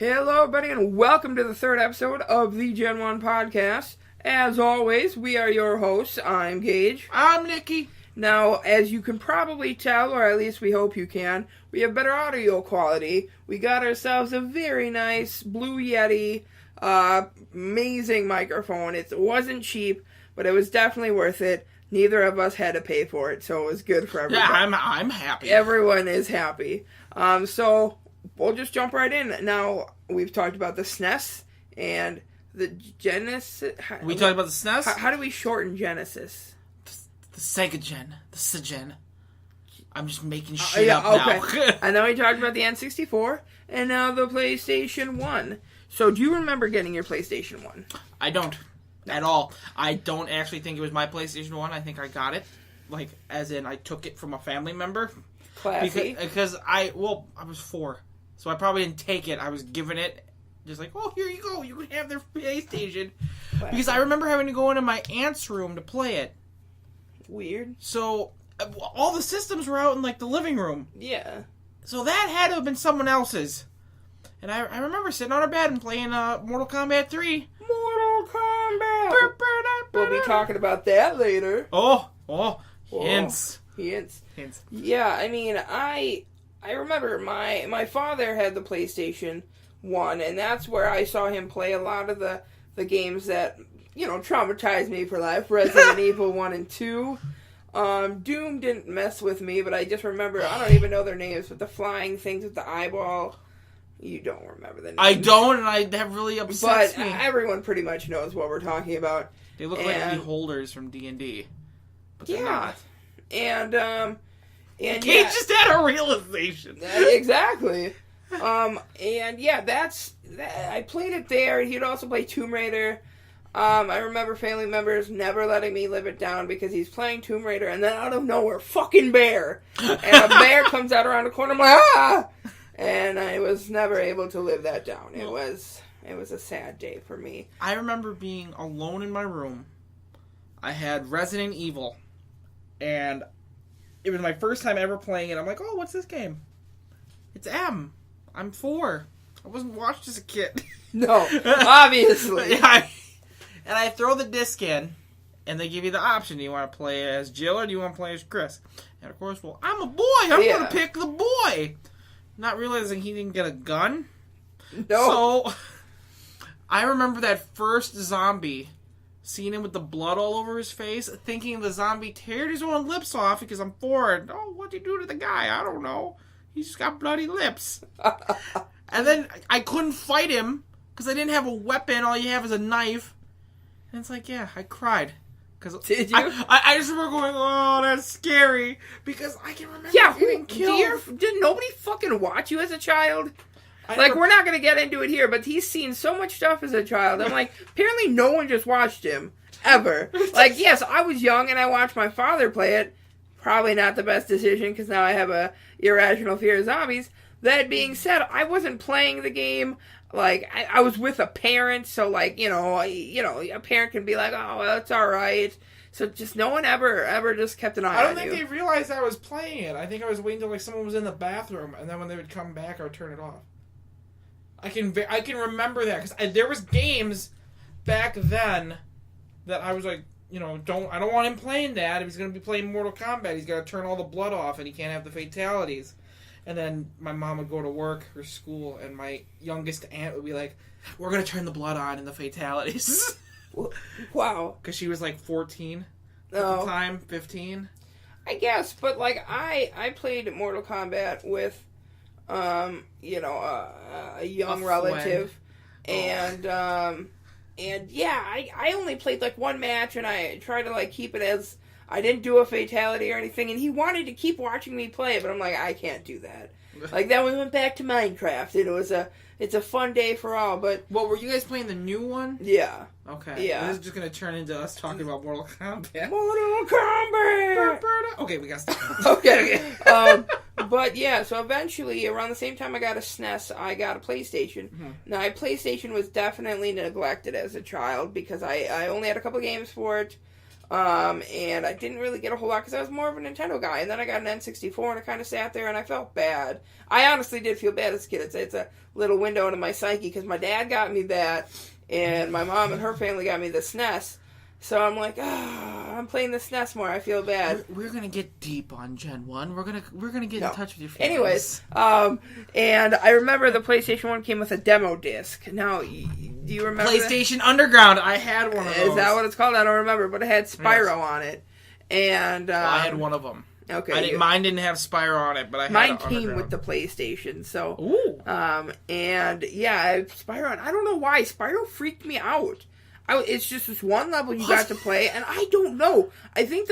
Hello, everybody, and welcome to the third episode of the GeN1 podcast. As always, we are your hosts. I'm Gage. I'm Nikki. Now, as you can probably tell, or at least we hope you can, we have better audio quality. We got ourselves a very nice Blue Yeti, amazing microphone. It wasn't cheap, but it was definitely worth it. Neither of us had to pay for it, so it was good for everybody. Yeah, I'm happy. Everyone is happy. So we'll just jump right in. Now, we've talked about the SNES and the Genesis. We talked about the SNES? How do we shorten Genesis? The Sega Gen. The Segen. I'm just making shit up now. And then we talked about the N64 and now the PlayStation 1. So do you remember getting your PlayStation 1? I don't. At all. I don't actually think it was my PlayStation 1. I think I got it. Like, as in I took it from a family member. Classy. Because I was 4. So I probably didn't take it. I was given it, just like, oh, here you go. You can have their PlayStation. Classy. Because I remember having to go into my aunt's room to play it. Weird. So all the systems were out in, like, the living room. Yeah. So that had to have been someone else's. And I remember sitting on our bed and playing Mortal Kombat 3. Mortal Kombat! We'll be talking about that later. Oh, hints. Hints. Yeah, I mean, I remember my father had the PlayStation 1, and that's where I saw him play a lot of the games that, traumatized me for life. Resident Evil 1 and 2. Doom didn't mess with me, but I just remember, I don't even know their names, but the flying things with the eyeball. You don't remember the names. I don't, and that really upsets me. But everyone pretty much knows what we're talking about. They look like beholders from D&D. But they're not. And Kate just had a realization. Exactly. I played it there. He'd also play Tomb Raider. I remember family members never letting me live it down because he's playing Tomb Raider, and then out of nowhere, fucking bear. And a bear comes out around the corner. I'm like, ah! And I was never able to live that down. It was a sad day for me. I remember being alone in my room. I had Resident Evil, and it was my first time ever playing it. I'm like, oh, what's this game? It's M. I'm 4. I wasn't watched as a kid. No, obviously. And I throw the disc in, and they give you the option. Do you want to play as Jill or do you want to play as Chris? And of course, well, I'm a boy. I'm going to pick the boy. Not realizing he didn't get a gun. No. So, I remember that first zombie, seeing him with the blood all over his face, thinking the zombie teared his own lips off because I'm 4. And, what'd you do to the guy? I don't know. He just got bloody lips. And then I couldn't fight him because I didn't have a weapon. All you have is a knife. And it's like, I cried. Did you? I just remember going, oh, that's scary. Because I can remember getting killed. Did nobody fucking watch you as a child? We're not going to get into it here, but he's seen so much stuff as a child. I'm like, apparently no one just watched him. Ever. Yes, I was young and I watched my father play it. Probably not the best decision because now I have a irrational fear of zombies. That being said, I wasn't playing the game. I was with a parent, so, a parent can be like, oh, well, it's all right. So just no one ever just kept an eye on you. I don't think they realized I was playing it. I think I was waiting till, someone was in the bathroom, and then when they would come back, I would turn it off. I can remember that, because there was games back then that I was like, I don't want him playing that. If he's going to be playing Mortal Kombat, he's got to turn all the blood off, and he can't have the fatalities. And then my mom would go to work or school, and my youngest aunt would be like, we're going to turn the blood on and the fatalities. Wow. Because she was 14 at the time, 15. I guess, but I played Mortal Kombat with, a young relative. And, I only played one match, and I tried to keep it as, I didn't do a fatality or anything, and he wanted to keep watching me play, but I'm like, I can't do that. Then we went back to Minecraft, and it's a fun day for all, but... Well, were you guys playing the new one? Yeah. Okay. Yeah. This is just going to turn into us talking about Mortal Kombat. Mortal Kombat! Okay, we got to stop. Okay. But yeah, so eventually, around the same time I got a SNES, I got a PlayStation. Mm-hmm. Now, my PlayStation was definitely neglected as a child, because I only had a couple games for it. And I didn't really get a whole lot because I was more of a Nintendo guy. And then I got an N64 and I kind of sat there and I felt bad. I honestly did feel bad as a kid. It's a little window into my psyche because my dad got me that and my mom and her family got me the SNES. So I'm like, I'm playing the SNES more. I feel bad. We're gonna get deep on GeN1. We're gonna get in touch with your fans. Anyways, and I remember the PlayStation 1 came with a demo disc. Now, do you remember PlayStation Underground? I had one of those. Is that what it's called? I don't remember, but it had Spyro on it. And I had one of them. Okay, mine didn't have Spyro on it, but I had mine came with the PlayStation. So, and yeah, Spyro. I don't know why Spyro freaked me out. It's just this one level you got to play, and I don't know. I think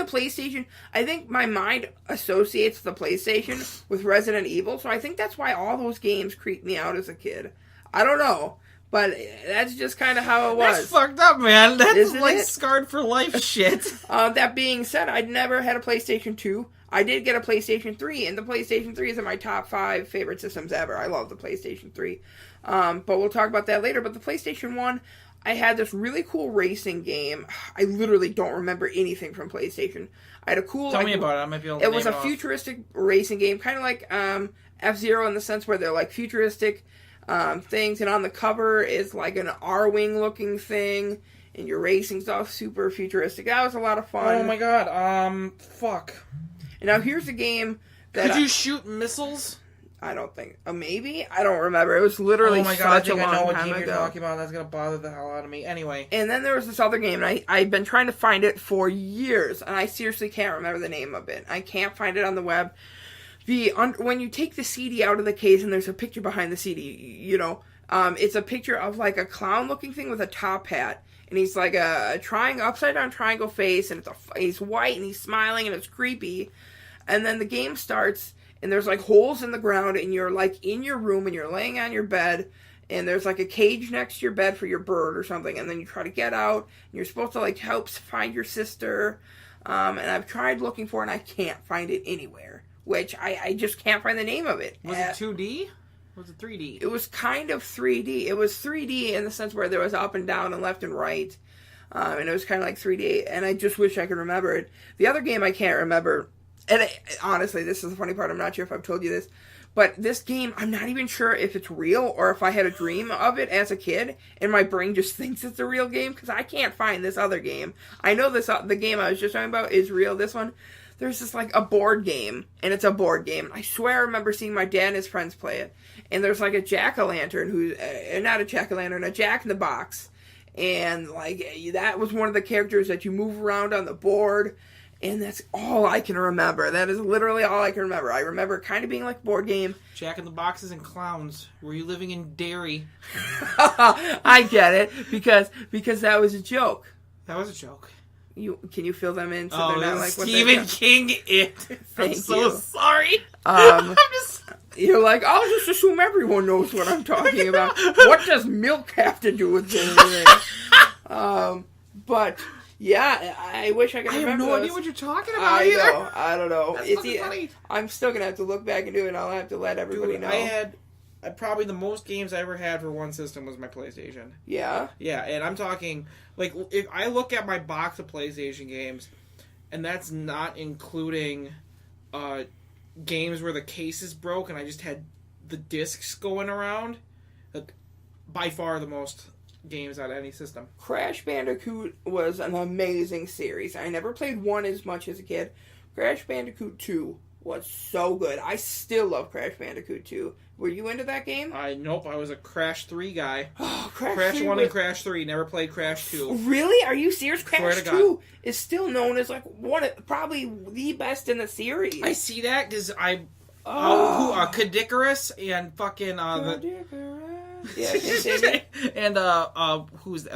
my mind associates the PlayStation with Resident Evil, so I think that's why all those games creeped me out as a kid. I don't know, but that's just kind of how it was. That's fucked up, man. That's Isn't like it? Scarred for life shit. That being said, I'd never had a PlayStation 2. I did get a PlayStation 3, and the PlayStation 3 is in my top 5 favorite systems ever. I love the PlayStation 3. But we'll talk about that later. But the PlayStation 1... I had this really cool racing game. I literally don't remember anything from PlayStation. I had a cool... Tell me about it. I might be able to It was name a it futuristic racing game, kind of like F-Zero in the sense where they're like futuristic things, and on the cover is like an R-Wing looking thing, and your racing's all super futuristic. That was a lot of fun. Oh my god, fuck. And now here's a game that... Could you shoot missiles? I don't think. Maybe? I don't remember. It was literally such a long time ago. I know what game you're talking about. That's going to bother the hell out of me. Anyway. And then there was this other game, and I've been trying to find it for years, and I seriously can't remember the name of it. I can't find it on the web. When you take the CD out of the case, and there's a picture behind the CD, it's a picture of like a clown-looking thing with a top hat. And he's like a upside-down triangle face, and he's white, and he's smiling, and it's creepy. And then the game starts... And there's, like, holes in the ground, and you're, like, in your room, and you're laying on your bed, and there's, like, a cage next to your bed for your bird or something, and then you try to get out, and you're supposed to, like, help find your sister, and I've tried looking for it, and I can't find it anywhere, which I just can't find the name of it. Was it 2D? Or was it 3D? It was kind of 3D. It was 3D in the sense where there was up and down and left and right, and it was kind of like 3D, and I just wish I could remember it. The other game I can't remember... And honestly, this is the funny part. I'm not sure if I've told you this. But this game, I'm not even sure if it's real or if I had a dream of it as a kid. And my brain just thinks it's a real game because I can't find this other game. I know the game I was just talking about is real. This one, there's just like a board game. And it's a board game. I swear I remember seeing my dad and his friends play it. And there's like a jack-o'-lantern who's... not a jack-o'-lantern, a jack-in-the-box. And like that was one of the characters that you move around on the board. And that's all I can remember. That is literally all I can remember. I remember kind of being like a board game. Jack in the Boxes and Clowns. Were you living in Derry? I get it. Because that was a joke. That was a joke. Can you fill them in so they're not like what Stephen King it. I'm so sorry. You're like, I'll just assume everyone knows what I'm talking about. What does milk have to do with anything? But... Yeah, I wish I could remember. I have no idea what you're talking about either. I don't know. That's fucking funny. I'm still going to have to look back and do it, and I'll have to let everybody know. I had probably the most games I ever had for one system was my PlayStation. Yeah? Yeah, and I'm talking, like, if I look at my box of PlayStation games, and that's not including games where the case is broke and I just had the discs going around, by far the most... games out of any system. Crash Bandicoot was an amazing series. I never played 1 as much as a kid. Crash Bandicoot 2 was so good. I still love Crash Bandicoot 2. Were you into that game? Nope, I was a Crash 3 guy. Oh, Crash 1 and Crash 3. Never played Crash 2. Really? Are you serious? Crash 2 is still known as like probably the best in the series. I see that because Kadikarus and fucking Yeah, and who's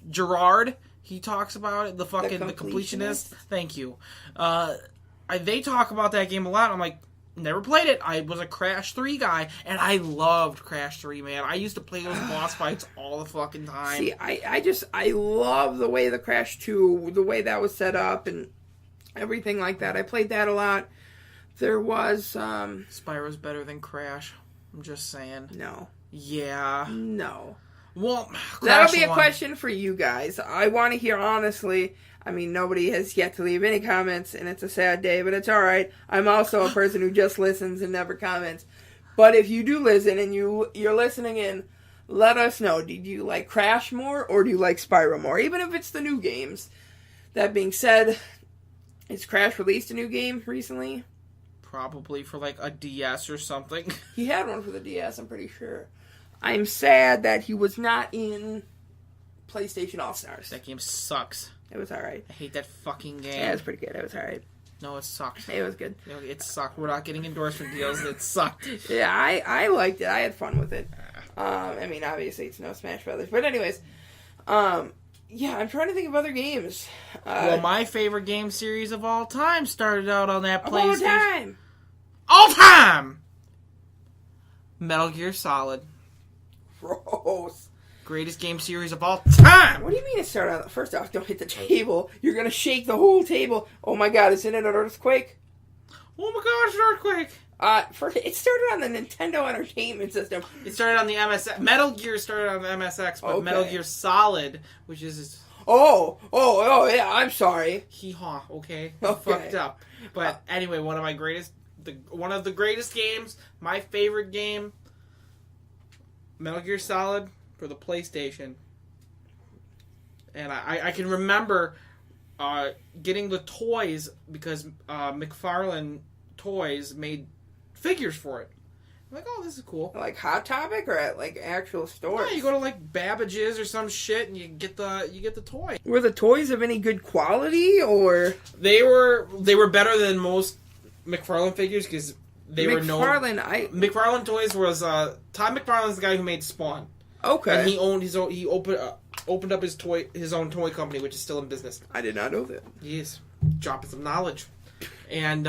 Gerard? He talks about it. The completionist. Thank you. They talk about that game a lot. I'm like, never played it. I was a Crash 3 guy, and I loved Crash 3, man. I used to play those boss fights all the fucking time. See, I love the way the Crash 2, the way that was set up and everything like that. I played that a lot. There was Spyro's better than Crash. I'm just saying. No. Yeah. No. Well, that'll be a question for you guys. I want to hear honestly. I mean, nobody has yet to leave any comments, and it's a sad day, but it's alright. I'm also a person who just listens and never comments. But if you do listen and you're listening in, let us know. Did you like Crash more, or do you like Spyro more? Even if it's the new games. That being said, has Crash released a new game recently? Probably for like a DS or something. He had one for the DS, I'm pretty sure. I'm sad that he was not in PlayStation All-Stars. That game sucks. It was alright. I hate that fucking game. Yeah, it was pretty good. It was alright. No, it sucked. It was good. You know, it sucked. We're not getting endorsement deals. It sucked. Yeah, I liked it. I had fun with it. I mean, obviously it's no Smash Brothers. But anyways, yeah, I'm trying to think of other games. Well, my favorite game series of all time started out on that PlayStation. All time! All time! Metal Gear Solid. Gross. Greatest game series of all time! What do you mean it started out? First off, don't hit the table. You're going to shake the whole table. Oh my god, isn't it an earthquake? Oh my god, it's an earthquake! It started on the Nintendo Entertainment System. It started on the MSX. Metal Gear started on the MSX, but Okay. Metal Gear Solid, which is... Oh, yeah, I'm sorry. Hee-haw, okay? Okay. Fucked up. But anyway, one of the greatest games, my favorite game, Metal Gear Solid for the PlayStation. And I can remember getting the toys because McFarlane Toys made figures for it. I'm like, oh, this is cool. Like Hot Topic or at like actual stores? Yeah, you go to like Babbage's or some shit and you get the toy. Were the toys of any good quality or? They were better than most McFarlane figures because they were known. McFarlane Toys was Todd McFarlane's the guy who made Spawn. Okay. And he owned his own. He opened up his own toy company, which is still in business. I did not know that. Yes, dropping some knowledge. And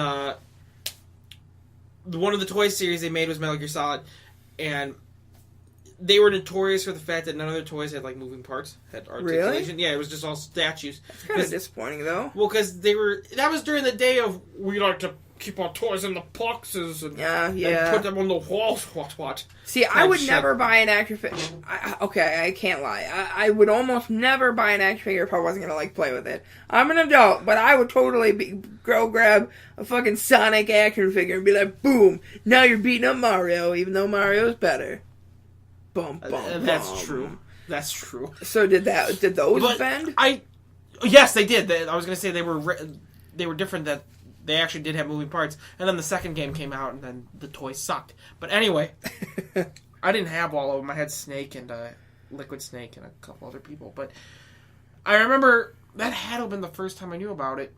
one of the toy series they made was Metal Gear Solid, and they were notorious for the fact that none of their toys had like moving parts, had articulation. Really? Yeah, it was just all statues. It's kind of disappointing though. Well, because that was during the day of we like to keep our toys in the boxes and, and put them on the walls. What? See, I would never buy an action figure. Okay, I can't lie. I would almost never buy an action figure if I wasn't gonna like play with it. I'm an adult, but I would totally go grab a fucking Sonic action figure and be like, boom! Now you're beating up Mario, even though Mario's better. Boom, boom. That's true. That's true. So did those bend? Yes, they did. I was gonna say they were different. That they actually did have moving parts, and then the second game came out, and then the toys sucked. But anyway, I didn't have all of them. I had Snake and Liquid Snake and a couple other people. But I remember that had to have been the first time I knew about it.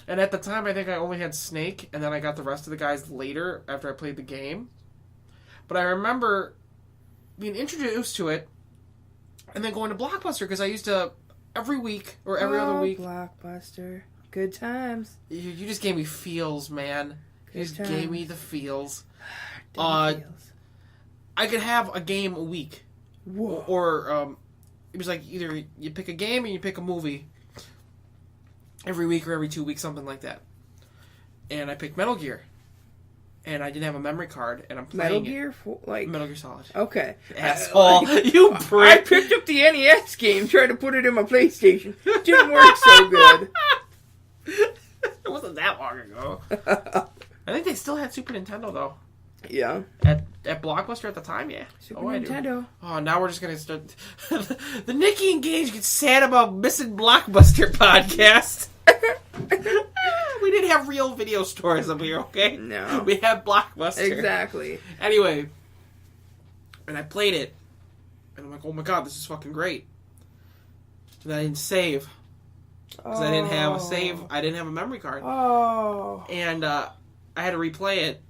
And at the time, I think I only had Snake, and then I got the rest of the guys later after I played the game. But I remember being introduced to it, and then going to Blockbuster, because I used to, every week, or every other week... Blockbuster. Good times. You just gave me feels, man. You just gave me the feels. Feels. I could have a game a week. Whoa. Or, it was like either you pick a game or you pick a movie. Every week or every 2 weeks, something like that. And I picked Metal Gear. And I didn't have a memory card, and I'm playing Metal Gear Solid. Okay. Asshole. You prick. I picked up the NES game, tried to put it in my PlayStation. It didn't work so good. It wasn't that long ago. I think they still had Super Nintendo, though. Yeah. At Blockbuster at the time, yeah. Super Nintendo. Oh, now we're just going to start... The Nikki and Gage gets sad about missing Blockbuster podcast. We didn't have real video stores up here, okay? No. We have Blockbuster. Exactly. Anyway, and I played it, and I'm like, oh my god, this is fucking great. And I didn't save. Because I didn't have a save. I didn't have a memory card. Oh. And I had to replay it.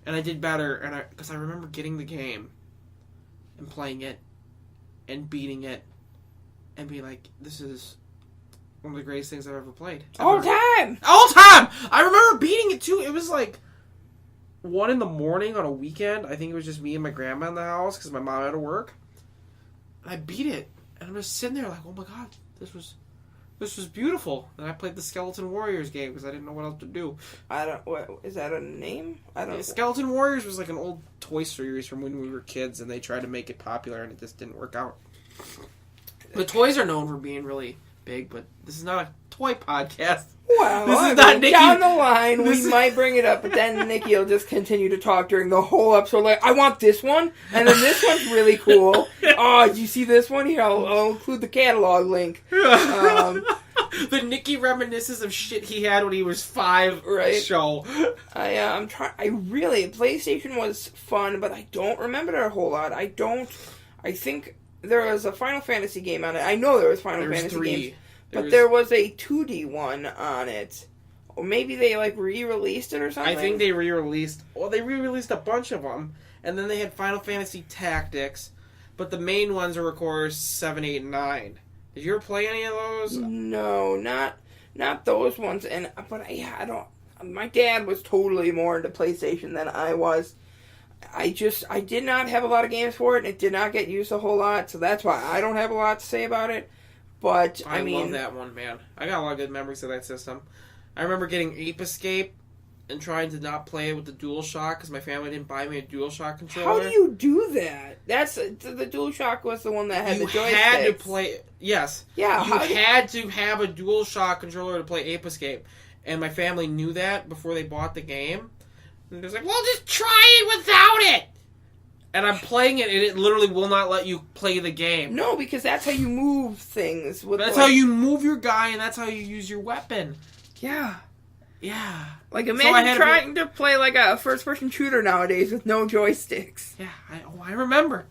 And I did better. Because I remember getting the game. And playing it. And beating it. And being like, this is one of the greatest things I've ever played. All time! All time! I remember beating it too. It was like 1 a.m. on a weekend. I think it was just me and my grandma in the house. Because my mom had to work. And I beat it. And I'm just sitting there like, oh my god, this was beautiful. And I played the Skeleton Warriors game because I didn't know what else to do. What, is that a name? I don't know. Skeleton Warriors was like an old toy series from when we were kids, and they tried to make it popular, and it just didn't work out. The toys are known for being really big, but this is not a toy podcast. Well, this is not Nikki. Down the line, we might bring it up, but then Nikki will just continue to talk during the whole episode. Like, I want this one, and then this one's really cool. Oh, did you see this one? Here, I'll include the catalog link. The Nikki reminisces of shit he had when he was 5. Right. Show. I'm trying. PlayStation was fun, but I don't remember it a whole lot. I think there was a Final Fantasy game on it. I know there was Final Fantasy games. But there was a 2D one on it. Or maybe they, re-released it or something? I think they re-released... Well, they re-released a bunch of them. And then they had Final Fantasy Tactics. But the main ones are, of course, 7, 8, and 9. Did you ever play any of those? No, not those ones. But I don't... My dad was totally more into PlayStation than I was. I did not have a lot of games for it, and it did not get used a whole lot. So that's why I don't have a lot to say about it. But, I mean... love that one, man. I got a lot of good memories of that system. I remember getting Ape Escape and trying to not play it with the DualShock because my family didn't buy me a DualShock controller. How do you do that? The DualShock was the one that had the joysticks. You had to play... Yes. Yeah. You had to have a DualShock controller to play Ape Escape. And my family knew that before they bought the game. And they're like, well, just try it without it! And I'm playing it, and it literally will not let you play the game. No, because that's how you move things. That's how you move your guy, and that's how you use your weapon. Yeah. Yeah. Imagine trying to play, a first-person shooter nowadays with no joysticks. Yeah, I remember.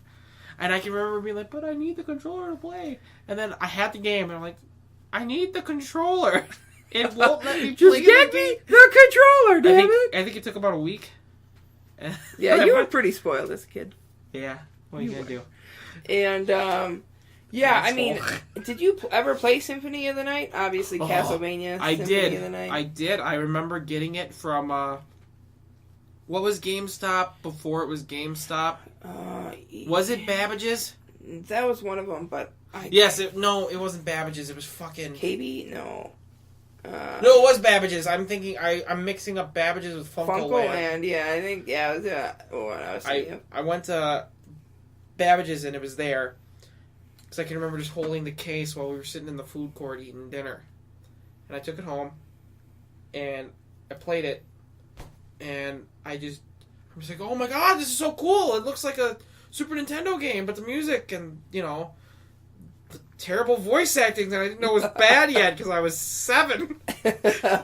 And I can remember being like, but I need the controller to play. And then I had the game, and I'm like, I need the controller. It won't let me play Just get me the controller, damn it! I think it took about a week. Yeah, you were pretty spoiled as a kid. Yeah, what are you gonna do? And, did you ever play Symphony of the Night? Obviously, Castlevania. Symphony of the Night. I did. I remember getting it from, what was GameStop before it was GameStop? Was it Babbage's? That was one of them, but... it wasn't Babbage's. It was fucking... KB? No. No, it was Babbage's. I'm thinking, I'm mixing up Babbage's with Funko Land. Yeah, I think, it was, I went to Babbage's and it was there. Because I can remember just holding the case while we were sitting in the food court eating dinner. And I took it home. And I played it. And I was like, oh my god, this is so cool. It looks like a Super Nintendo game, but the music and, the terrible voice acting that I didn't know was bad yet because I was 7.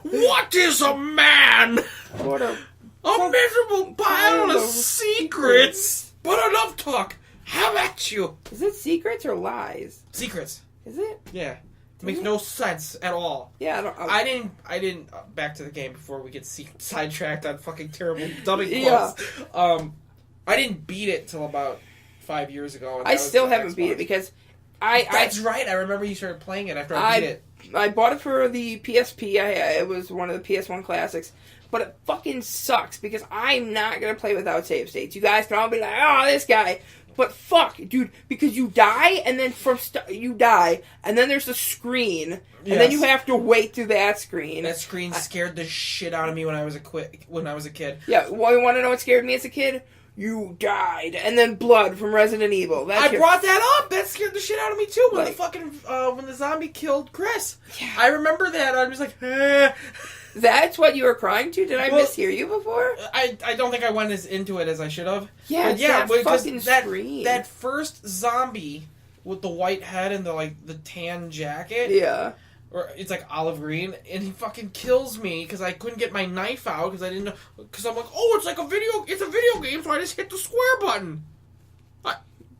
What is a man? What a miserable pile of secrets. But enough talk. How about you? Is it secrets or lies? Secrets. Is it? Yeah. It makes no sense at all. Yeah, I didn't. Back to the game before we get sidetracked on fucking terrible dubbing quotes. Yeah. I didn't beat it till about 5 years ago. I still haven't beat it because That's right. I remember you started playing it after I beat it. I bought it for the PSP. It was one of the PS1 classics. But it fucking sucks because I'm not going to play without save states. You guys can all be like, oh, this guy. But fuck, dude, because you die, and then you die, and then there's a screen, and then you have to wait through that screen. That screen scared the shit out of me when I was a kid. Yeah, well, you want to know what scared me as a kid? You died, and then blood from Resident Evil. I brought that up. That scared the shit out of me too. When when the zombie killed Chris. Yeah. I remember that. I was like, eh. That's what you were crying to? Did I mishear you before? I don't think I went as into it as I should have. Yeah, fucking scream. That first zombie with the white head and the tan jacket. Yeah. Or it's like olive green, and he fucking kills me because I couldn't get my knife out because I didn't know. Because I'm like, oh, it's a video game, so I just hit the square button.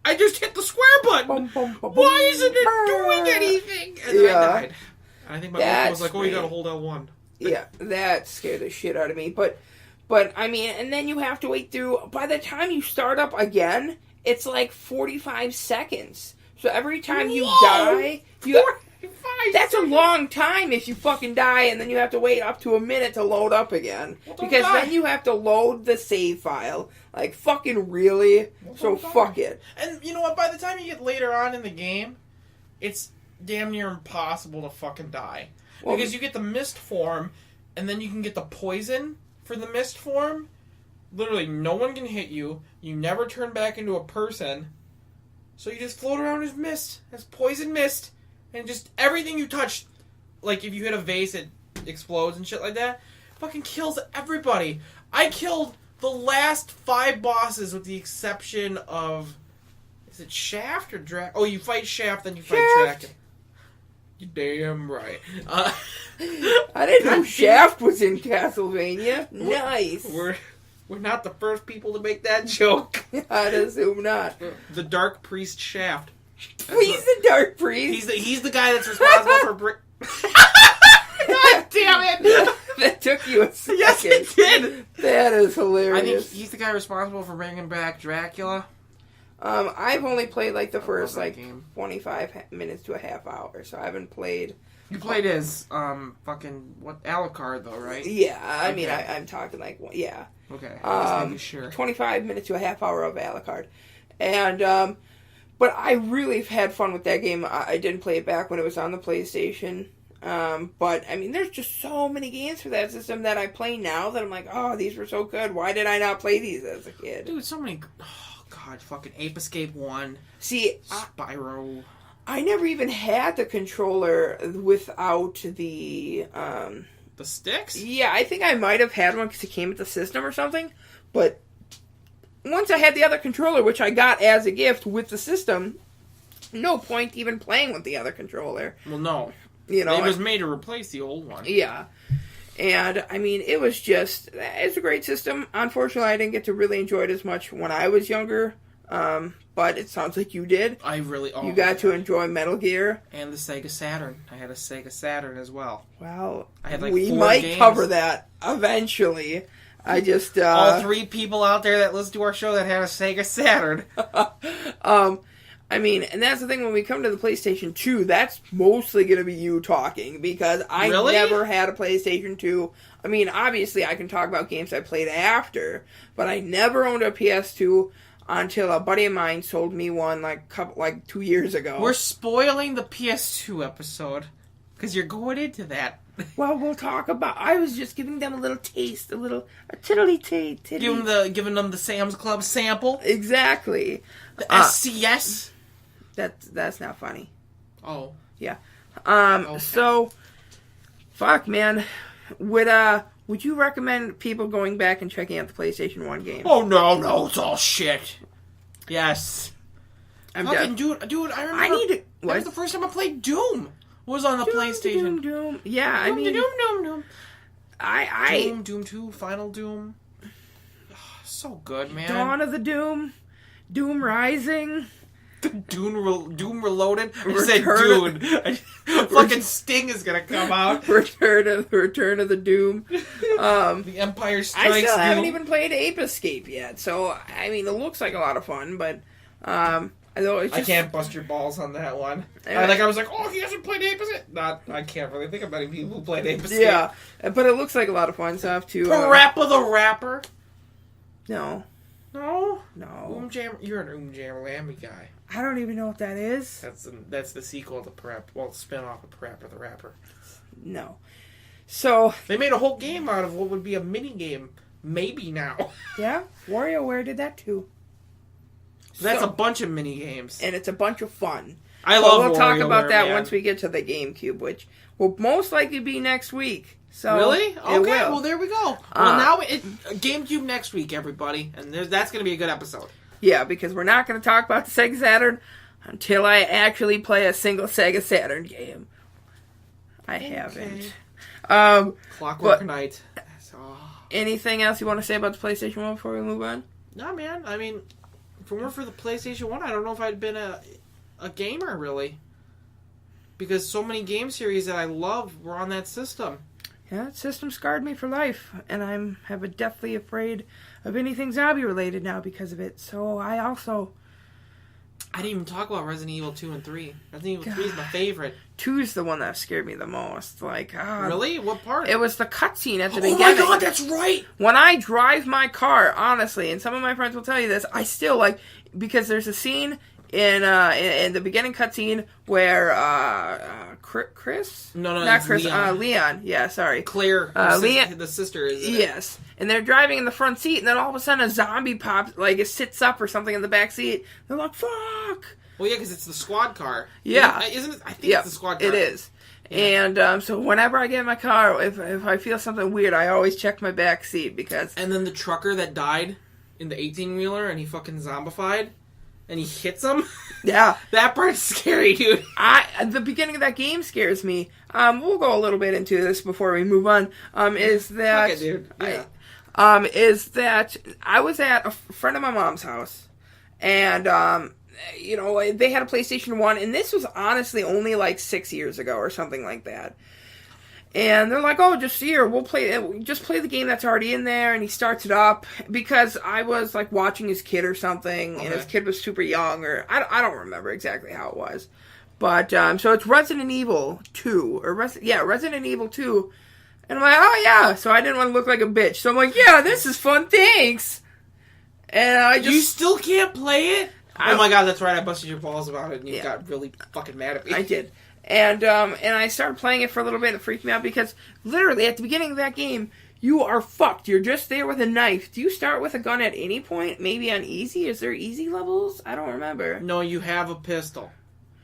I just hit the square button. Why isn't it doing anything? And then I died. And I think my uncle was like, oh, you gotta hold L1. Yeah, that scared the shit out of me. But I mean, and then you have to wait through. By the time you start up again, it's like 45 seconds. So every time you die, that's a long time if you fucking die, and then you have to wait up to a minute to load up again. Because then you have to load the save file. Like, fucking really? So fuck it. And you know what? By the time you get later on in the game, it's damn near impossible to fucking die. Well, because you get the mist form, and then you can get the poison for the mist form. Literally, no one can hit you. You never turn back into a person. So you just float around as mist, as poison mist, and just everything you touch, like if you hit a vase, it explodes and shit like that. Fucking kills everybody. I killed the last 5 bosses with the exception of, is it Shaft or Drac? Oh, you fight Shaft, then you fight Draken. You're damn right. I didn't know Shaft was in Castlevania. Nice. We're not the first people to make that joke. I'd assume not. The Dark Priest Shaft. He's the Dark Priest. He's the guy that's responsible for... God damn it! That took you a second. Yes, it did. That is hilarious. I think he's the guy responsible for bringing back Dracula. I've only played like the first 25 minutes to a half hour, so I haven't played. You played as Alucard though, right? Yeah, I mean I'm talking like yeah. Okay, just making sure. 25 minutes to a half hour of Alucard, and but I really have had fun with that game. I didn't play it back when it was on the PlayStation. But I mean, there's just so many games for that system that I play now that I'm like, oh, these were so good. Why did I not play these as a kid? Dude, so many. Oh God, fucking Ape Escape 1. See, Spyro. I never even had the controller without the sticks. Yeah, I think I might have had one because it came with the system or something. But once I had the other controller, which I got as a gift with the system, no point even playing with the other controller. Well, no. You know, it was made to replace the old one. Yeah. And, I mean, it's a great system. Unfortunately, I didn't get to really enjoy it as much when I was younger. But it sounds like you did. You got to enjoy Metal Gear. And the Sega Saturn. I had a Sega Saturn as well. Well, I had we might cover that eventually. I just... all 3 people out there that listen to our show that had a Sega Saturn. I mean, and that's the thing, when we come to the PlayStation 2, that's mostly going to be you talking, because I never had a PlayStation 2. I mean, obviously, I can talk about games I played after, but I never owned a PS2 until a buddy of mine sold me one, like 2 years ago. We're spoiling the PS2 episode, because you're going into that. Well, we'll talk about... I was just giving them a little taste, a tiddly taste. Giving them the Sam's Club sample? Exactly. The SCS? That's not funny. Oh. Yeah. Okay. So, fuck, man. Would you recommend people going back and checking out the PlayStation 1 games? Oh, no, it's all shit. Yes. I'm fucking dude, I remember... I need to... That was the first time I played Doom. Was on the PlayStation. Doom. Yeah, I mean... Doom. I... Doom 2, Final Doom. Oh, so good, man. Dawn of the Doom. Doom Rising. Doom Reloaded. I said Dune. Fucking Sting is gonna come out. Return of the Doom. The Empire Strikes. I still haven't even played Ape Escape yet, so I mean, it looks like a lot of fun, but I can't bust your balls on that one. I was like, oh, he hasn't played Ape Escape. I can't really think of many people who played Ape Escape. Yeah, but it looks like a lot of fun, so I have to. Parappa the Rapper. No. You're an Lammy guy. I don't even know what that is. That's the sequel to spin-off of Parappa the Rapper. No. So... They made a whole game out of what would be a mini-game. Maybe now. Yeah? WarioWare did that too. That's a bunch of mini-games. And it's a bunch of fun. We'll talk about that once we get to the GameCube, which will most likely be next week. So really? Okay, well, there we go. Well, now GameCube next week, everybody. And that's going to be a good episode. Yeah, because we're not going to talk about the Sega Saturn until I actually play a single Sega Saturn game. I haven't. Clockwork Knight. Anything else you want to say about the PlayStation 1 before we move on? No, man. I mean, if it weren't for the PlayStation 1, I don't know if I'd been a gamer, really. Because so many game series that I love were on that system. Yeah, that system scarred me for life, and I'm deathly afraid of anything zombie-related now because of it. So I didn't even talk about Resident Evil 2 and 3. Resident Evil 3 is my favorite. 2's the one that scared me the most. Really? What part? It was the cutscene at the beginning. Oh my god, that's right! When I drive my car, honestly, and some of my friends will tell you this, I still because there's a scene in the beginning cutscene where Chris? No, not Chris. Leon. Leon. Yeah, sorry. Claire, Leon, the sister, is it? Yes, and they're driving in the front seat, and then all of a sudden a zombie pops, like it sits up or something in the back seat. They're like, "Fuck!" Well, yeah, because it's the squad car. Yeah, isn't it? I think it's the squad car. It is. Yeah. And so whenever I get in my car, if I feel something weird, I always check my back seat because. And then the trucker that died in the 18-wheeler, and he fucking zombified. And he hits him? Yeah. That part's scary, dude. The beginning of that game scares me. We'll go a little bit into this before we move on. Is that... Fuck it, dude. Yeah. Is that I was at a friend of my mom's house. And, they had a PlayStation 1. And this was honestly only like 6 years ago or something like that. And they're like, "Oh, just here, we'll play the game that's already in there." And he starts it up because I was like watching his kid or something, okay. And his kid was super young, or I don't remember exactly how it was, but so it's Resident Evil 2 or Resident Evil 2, and I'm like, "Oh yeah," so I didn't want to look like a bitch, so I'm like, "Yeah, this is fun, thanks." And you still can't play it? Oh my god, that's right, I busted your balls about it, and you got really fucking mad at me. I did. And I started playing it for a little bit, and it freaked me out because literally at the beginning of that game, you are fucked. You're just there with a knife. Do you start with a gun at any point? Maybe on easy? Is there easy levels? I don't remember. No, you have a pistol.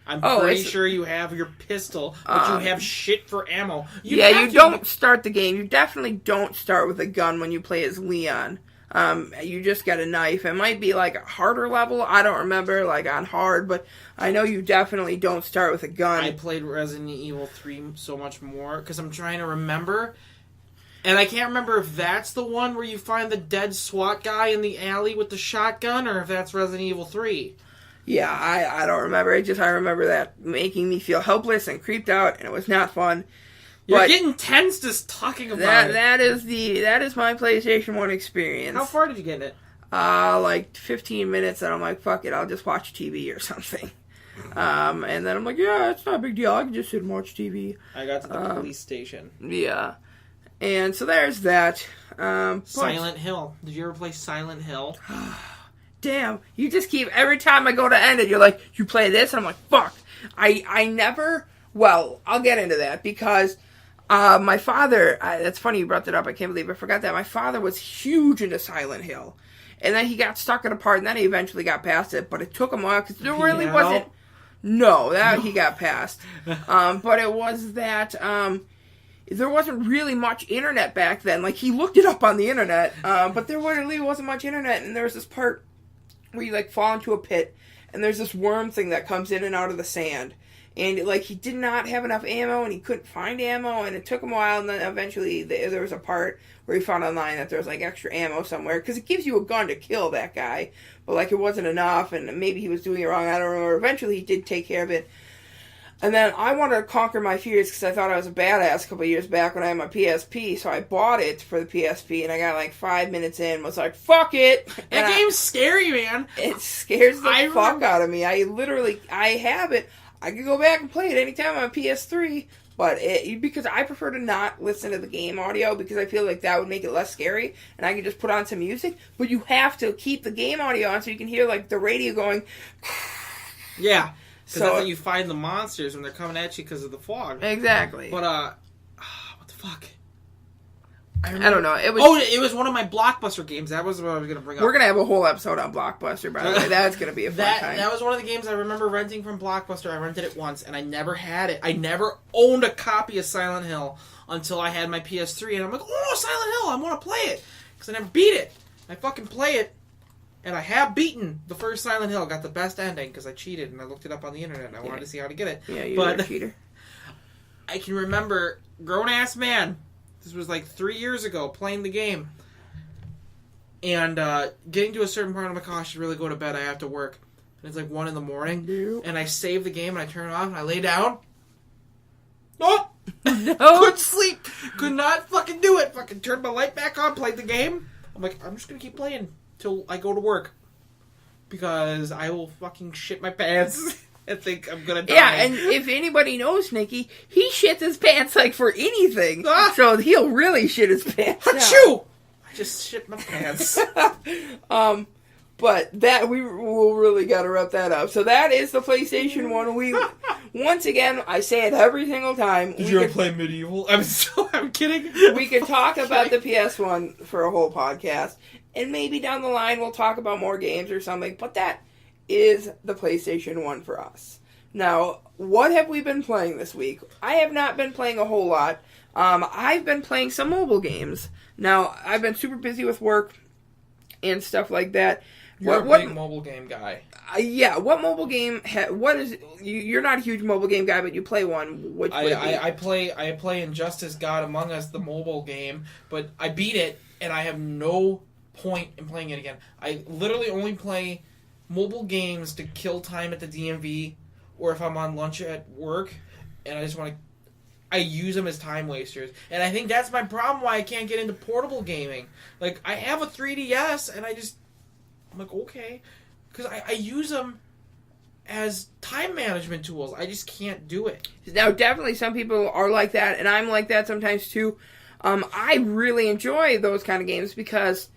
I'm pretty sure you have your pistol, but you have shit for ammo. You don't start the game. You definitely don't start with a gun when you play as Leon. You just get a knife. It might be like a harder level. I don't remember, like on hard, but I know you definitely don't start with a gun. I played Resident Evil 3 so much more because I'm trying to remember, and I can't remember if that's the one where you find the dead SWAT guy in the alley with the shotgun, or if that's Resident Evil 3. Yeah, I don't remember. I remember that making me feel helpless and creeped out, and it was not fun. You're getting tense just talking about it. That is my PlayStation 1 experience. How far did you get in it? Like 15 minutes, and I'm like, fuck it, I'll just watch TV or something. And then I'm like, yeah, it's not a big deal. I can just sit and watch TV. I got to the police station. Yeah. And so there's that. Silent Hill. Did you ever play Silent Hill? Damn. You just keep, every time I go to end it, you're like, you play this? And I'm like, fuck. I never, well, I'll get into that because... my father, that's funny you brought that up, I can't believe I forgot that. My father was huge into Silent Hill. And then he got stuck in a part, and then he eventually got past it, but it took him a while, because there really wasn't... No, he got past. But it was that, there wasn't really much internet back then. Like, he looked it up on the internet, but there really wasn't much internet, and there was this part where you, like, fall into a pit, and there's this worm thing that comes in and out of the sand. And, like, he did not have enough ammo, and he couldn't find ammo, and it took him a while, and then eventually there was a part where he found online that there was, like, extra ammo somewhere, because it gives you a gun to kill that guy, but, like, it wasn't enough, and maybe he was doing it wrong, I don't remember. Eventually, he did take care of it. And then I wanted to conquer my fears, because I thought I was a badass a couple of years back when I had my PSP, so I bought it for the PSP, and I got, like, 5 minutes in, was like, fuck it! That game's scary, man! It scares the fuck out of me. I have it. I could go back and play it anytime on PS3, but because I prefer to not listen to the game audio because I feel like that would make it less scary, and I can just put on some music, but you have to keep the game audio on so you can hear, like, the radio going... Yeah, because that's how you find the monsters when they're coming at you because of the fog. Exactly. But, what the fuck? I don't know. It was one of my Blockbuster games. That was what I was going to bring up. We're going to have a whole episode on Blockbuster, by the way. That's going to be a fun time. That was one of the games I remember renting from Blockbuster. I rented it once, and I never had it. I never owned a copy of Silent Hill until I had my PS3, and I'm like, oh, Silent Hill, I want to play it. Because I never beat it. I fucking play it, and I have beaten the first Silent Hill. Got the best ending, because I cheated, and I looked it up on the internet, and I wanted to see how to get it. Yeah, you're a cheater. I can remember, grown-ass man... This was like 3 years ago, playing the game. And getting to a certain part, I'm like, oh, I should really go to bed. I have to work. And it's like 1 in the morning. No. And I save the game, and I turn it off, and I lay down. Oh! No! Couldn't sleep. Could not fucking do it. Fucking turned my light back on, played the game. I'm like, I'm just going to keep playing till I go to work. Because I will fucking shit my pants. I think I'm gonna die. Yeah, and if anybody knows Nicky, he shits his pants like for anything. So he'll really shit his pants. Achoo! I just shit my pants. But that we will really got to wrap that up. So that is the PlayStation 1. We once again, I say it every single time. Did you ever play Medieval? I'm kidding. We could talk about the PS1 for a whole podcast, and maybe down the line we'll talk about more games or something. But that is the PlayStation 1 for us. Now, what have we been playing this week? I have not been playing a whole lot. I've been playing some mobile games. Now, I've been super busy with work and stuff like that. You're a big mobile game guy. Yeah, what mobile game? What is? You're not a huge mobile game guy, but you play one. Which I play Injustice: God Among Us, the mobile game, but I beat it, and I have no point in playing it again. I literally only play mobile games to kill time at the DMV, or if I'm on lunch at work, and I just want to. I use them as time wasters, and I think that's my problem. Why I can't get into portable gaming. Like I have a 3DS, and I'm like, okay, because I use them as time management tools. I just can't do it. Now, definitely some people are like that, and I'm like that sometimes too. I really enjoy those kind of games because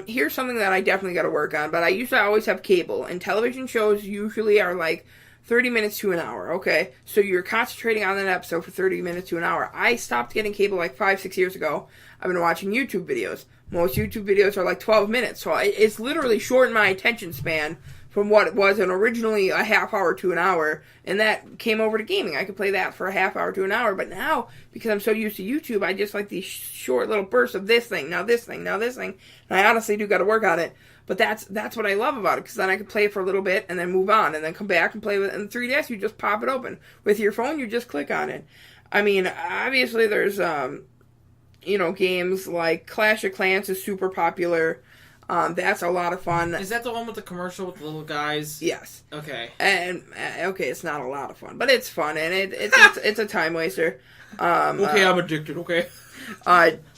here's something that I definitely got to work on, but I used to always have cable, and television shows usually are like 30 minutes to an hour, okay? So you're concentrating on an episode for 30 minutes to an hour. I stopped getting cable like 5-6 years ago. I've been watching YouTube videos. Most YouTube videos are like 12 minutes, so it's literally shortened my attention span from what it was originally a half hour to an hour, and that came over to gaming. I could play that for a half hour to an hour, but now, because I'm so used to YouTube, I just like these short little bursts of this thing, now this thing, now this thing, and I honestly do got to work on it. But that's what I love about it, because then I can play it for a little bit and then move on and then come back and play with it. In 3DS, you just pop it open. With your phone, you just click on it. I mean, obviously there's, games like Clash of Clans is super popular. That's a lot of fun. Is that the one with the commercial with the little guys? Yes. Okay. And, it's not a lot of fun, but it's fun, and it's a time waster. Okay, I'm addicted, okay?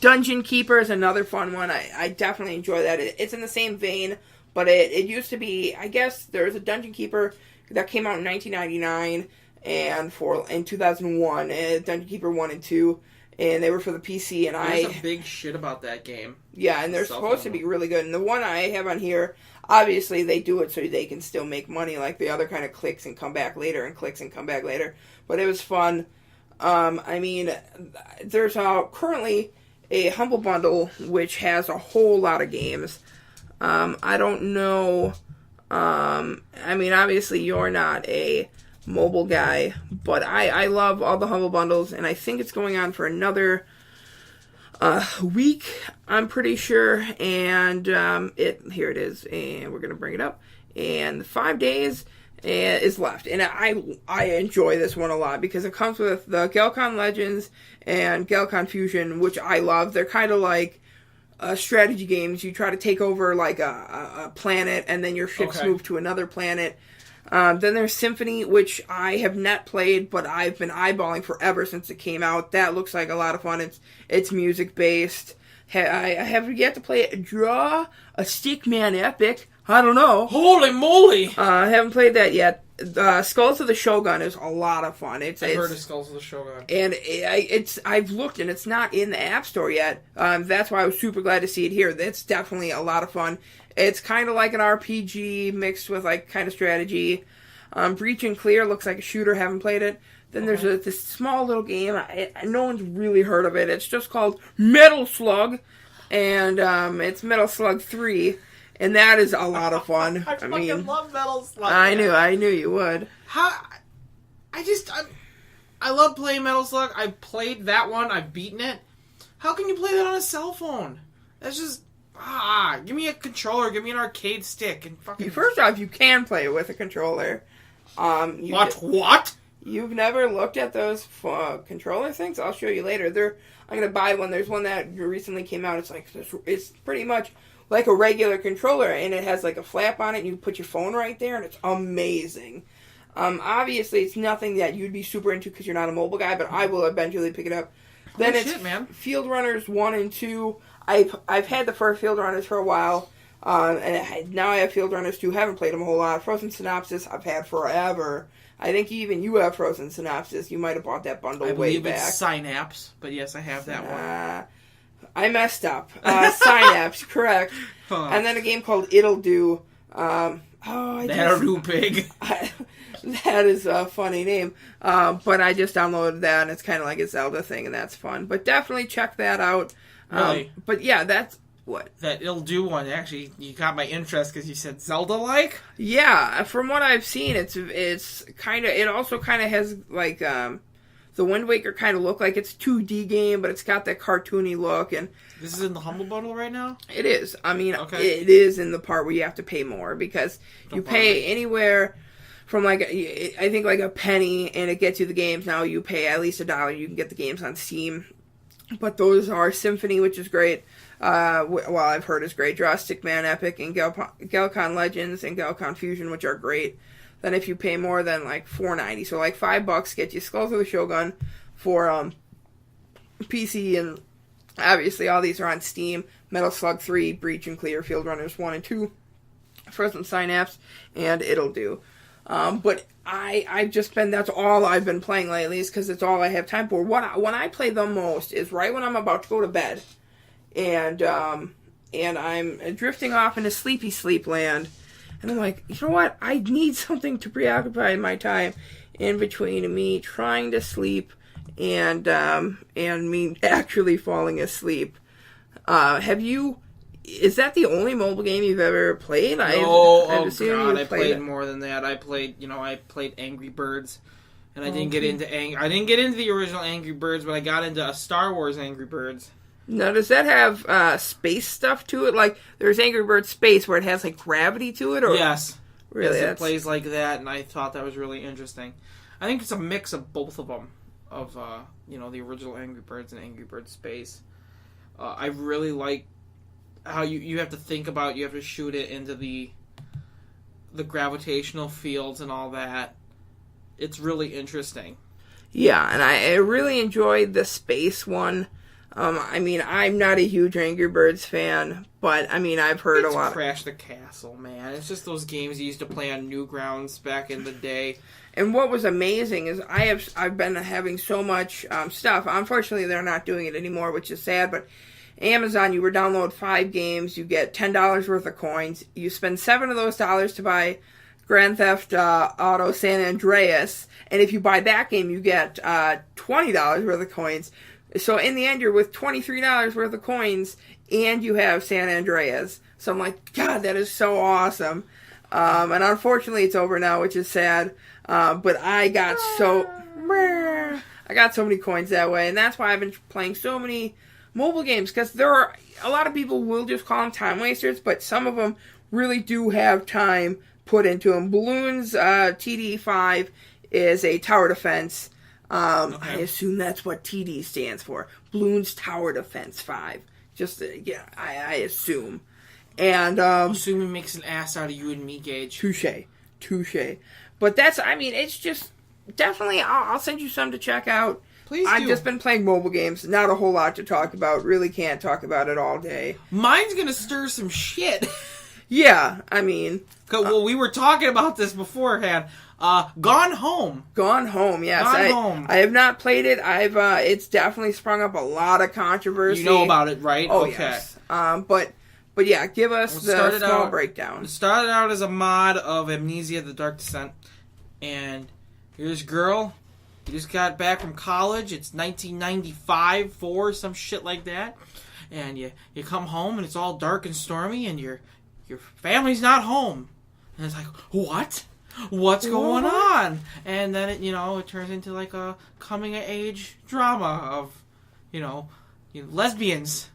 Dungeon Keeper is another fun one. I definitely enjoy that. It's in the same vein, but it used to be, I guess, there was a Dungeon Keeper that came out in 1999 and in 2001, Dungeon Keeper 1 and 2, and they were for the PC, and There's a big shit about that game. Yeah, and they're supposed to be really good, and the one I have on here, obviously they do it so they can still make money, like the other kind of clicks and come back later, and clicks and come back later, but it was fun. There's currently a Humble Bundle which has a whole lot of games. I don't know. Obviously you're not a mobile guy, but I love all the Humble Bundles, and I think it's going on for another week, I'm pretty sure. And here it is, and we're gonna bring it up. And 5 days is left, and I enjoy this one a lot because it comes with the Galcon Legends and Galcon Fusion, which I love. They're kind of like strategy games. You try to take over like a planet, and then your ships move to another planet. Then there's Symphony, which I have not played, but I've been eyeballing forever since it came out. That looks like a lot of fun. It's music based. I have yet to play it. Draw a Stickman Epic. I don't know. Holy moly! I haven't played that yet. Skulls of the Shogun is a lot of fun. I've heard of Skulls of the Shogun. And I've looked, and it's not in the App Store yet. That's why I was super glad to see it here. It's definitely a lot of fun. It's kind of like an RPG mixed with like kind of strategy. Breach and Clear looks like a shooter. Haven't played it. Then there's this small little game. No one's really heard of it. It's just called Metal Slug, and it's Metal Slug 3. And that is a lot of fun. I fucking love Metal Slug. I knew you would. I love playing Metal Slug. I've played that one. I've beaten it. How can you play that on a cell phone? That's just give me a controller. Give me an arcade stick and fucking. First off, you can play it with a controller. What? You've never looked at those controller things? I'll show you later. I'm gonna buy one. There's one that recently came out. It's pretty much like a regular controller, and it has like a flap on it, and you put your phone right there, and it's amazing. Obviously, it's nothing that you'd be super into because you're not a mobile guy, but I will eventually pick it up. Then Field Runners 1 and 2. I've had the first Field Runners for a while, and now I have Field Runners 2. Haven't played them a whole lot. Frozen Synopsis I've had forever. I think even you have Frozen Synopsis. You might have bought that bundle way back. I believe it's Synapse, but yes, I have that one. I messed up. Synapse, correct. Huh. And then a game called It'll Do. That'll Do Pig. That is a funny name. But I just downloaded that, and it's kind of like a Zelda thing, and that's fun. But definitely check that out. Really? But yeah, that's... What? That It'll Do one, actually, you got my interest because you said Zelda-like? Yeah, from what I've seen, it's kind of... It also kind of has, like, the Wind Waker kind of look like it's a 2D game, but it's got that cartoony look, and... This is in the Humble Bundle right now? It is. I mean, okay. It is in the part where you have to pay more, because you pay anywhere from, like, I think, like, a penny, and it gets you the games. Now you pay at least $1, you can get the games on Steam. But those are Symphony, which is great. I've heard is great. Drastic Man Epic and Galcon Legends and Galcon Fusion, which are great. Then if you pay more than like $4.90, so like $5 gets you Skulls of the Shogun for PC, and obviously all these are on Steam. Metal Slug 3, Breach and Clear, Field Runners 1 and 2, Frozen Synapse, and It'll Do. But I've just been, that's all I've been playing lately, is because it's all I have time for. When I play the most is right when I'm about to go to bed. And I'm drifting off into sleepy sleep land. And I'm like, you know what? I need something to preoccupy my time in between me trying to sleep and me actually falling asleep. Is that the only mobile game you've ever played? No, I played more than that. I played Angry Birds. And I didn't get into the original Angry Birds, but I got into a Star Wars Angry Birds. Now, does that have space stuff to it? Like, there's Angry Birds Space where it has, like, gravity to it? Or yes. Really? Yes, it plays like that, and I thought that was really interesting. I think it's a mix of both of them, of, the original Angry Birds and Angry Birds Space. I really like how you have to think about, you have to shoot it into the gravitational fields and all that. It's really interesting. Yeah, and I really enjoyed the space one. I'm not a huge Angry Birds fan, but, I've heard a lot. Crash the Castle, man. It's just those games you used to play on Newgrounds back in the day. And what was amazing is I've been having so much stuff. Unfortunately, they're not doing it anymore, which is sad, but Amazon, you would download 5 games, you get $10 worth of coins, you spend $7 of those dollars to buy Grand Theft Auto San Andreas, and if you buy that game, you get $20 worth of coins. So in the end, you're with $23 worth of coins, and you have San Andreas. So I'm like, God, that is so awesome. And unfortunately, it's over now, which is sad. But I got so many coins that way, and that's why I've been playing so many mobile games. Because there are a lot of people will just call them time wasters, but some of them really do have time put into them. Balloons TD5 is a tower defense. I assume that's what TD stands for. Bloons Tower Defense 5. I assume. And, assume he makes an ass out of you and me, Gage. Touche. But that's, it's just, definitely, I'll send you some to check out. Please do. I've just been playing mobile games. Not a whole lot to talk about. Really can't talk about it all day. Mine's gonna stir some shit. Yeah, well, we were talking about this beforehand. Gone Home. Gone Home, yes. Gone Home. I have not played it. It's definitely sprung up a lot of controversy. You know about it, right? Oh, okay. Yes. But yeah, give us the small breakdown. It started out as a mod of Amnesia: The Dark Descent, and here's a girl. You just got back from college. It's 1995, 4, some shit like that, and you come home and it's all dark and stormy, and your family's not home, and it's like, what? What's going on? And then it turns into like a coming of age drama of lesbians.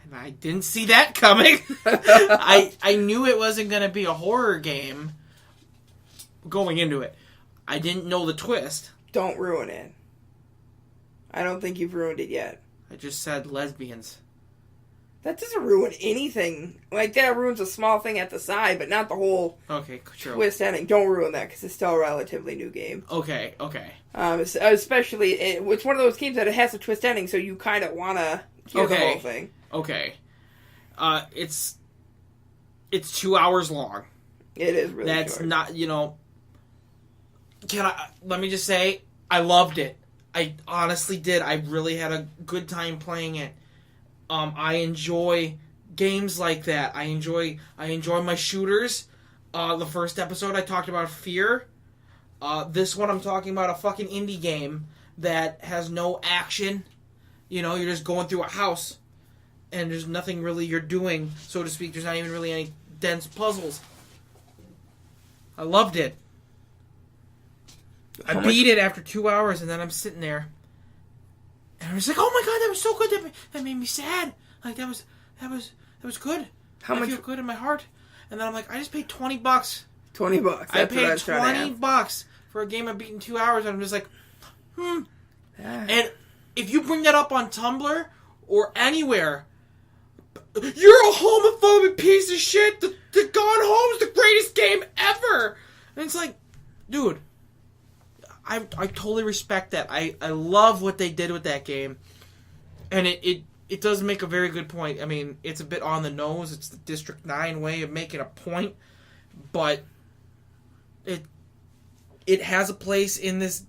And I didn't see that coming. I knew it wasn't going to be a horror game going into it. I didn't know the twist. Don't ruin it. I don't think you've ruined it yet. I just said lesbians. That doesn't ruin anything. Like, that ruins a small thing at the side, but not the whole twist ending. Don't ruin that, because it's still a relatively new game. Okay. Especially, it's one of those games that it has a twist ending, so you kind of want to hear the whole thing. Okay. It's 2 hours long. It is really short. That's not, let me just say, I loved it. I honestly did. I really had a good time playing it. I enjoy games like that. I enjoy my shooters. The first episode I talked about Fear. This one I'm talking about a fucking indie game that has no action. You know, you're just going through a house, and there's nothing really you're doing, so to speak. There's not even really any dense puzzles. I loved it. I beat it after 2 hours, and then I'm sitting there, and I'm just like, "Oh my god, that was so good! That made me sad. Like that was good. I feel good in my heart." And then I'm like, "I just paid $20. $20. I paid $20 for a game I beat in 2 hours," and I'm just like, Yeah. And if you bring that up on Tumblr or anywhere, you're a homophobic piece of shit. The Gone Home's the greatest game ever. And it's like, dude, I totally respect that. I love what they did with that game. And it does make a very good point. I mean, it's a bit on the nose. It's the District 9 way of making a point. But it has a place in this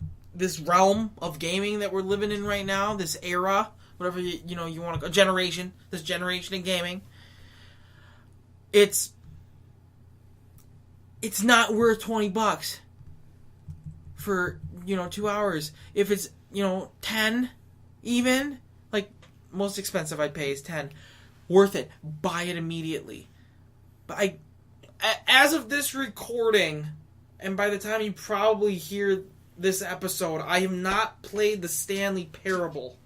realm of gaming that we're living in right now, this era, whatever you want to generation, this generation of gaming. It's not worth $20 for 2 hours. If it's 10 even, like most expensive I'd pay is 10, worth it. Buy it immediately. But as of this recording, and by the time you probably hear this episode, I have not played the Stanley Parable,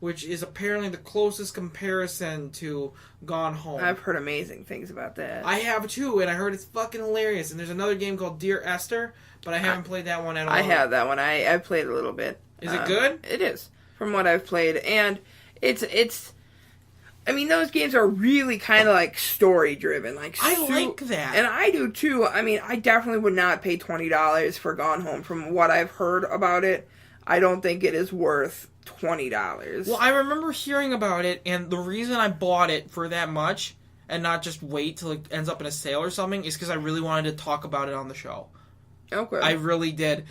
which is apparently the closest comparison to Gone Home. I've heard amazing things about that. I have too, and I heard it's fucking hilarious. And there's another game called Dear Esther, but I haven't played that one at all. I have that one. I played a little bit. Is it good? It is, from what I've played, and it's. I mean, those games are really kind of like story driven. I like that, and I do too. I mean, I definitely would not pay $20 for Gone Home. From what I've heard about it, I don't think it is worth $20. Well, I remember hearing about it, and the reason I bought it for that much and not just wait till it ends up in a sale or something is because I really wanted to talk about it on the show. Okay, I really did.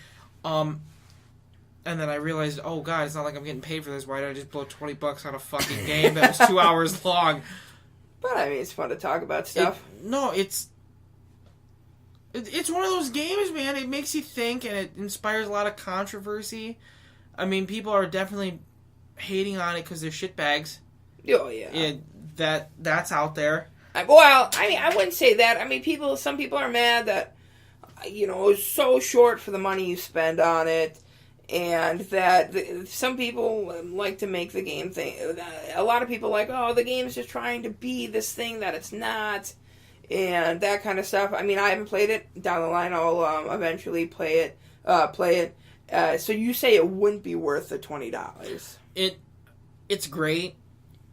And then I realized, oh god, it's not like I'm getting paid for this. Why did I just blow $20 on a fucking game that was 2 hours long? But I mean, it's fun to talk about stuff. It's one of those games, man. It makes you think, and it inspires a lot of controversy. I mean, people are definitely hating on it because they're shitbags. Oh yeah, that's out there. Well, I mean, I wouldn't say that. I mean, some people are mad that it was so short for the money you spend on it. And that some people like to make the game thing. A lot of people like, oh, the game's just trying to be this thing that it's not, and that kind of stuff. I mean, I haven't played it. Down the line, I'll eventually play it. So you say it wouldn't be worth the $20? It's great.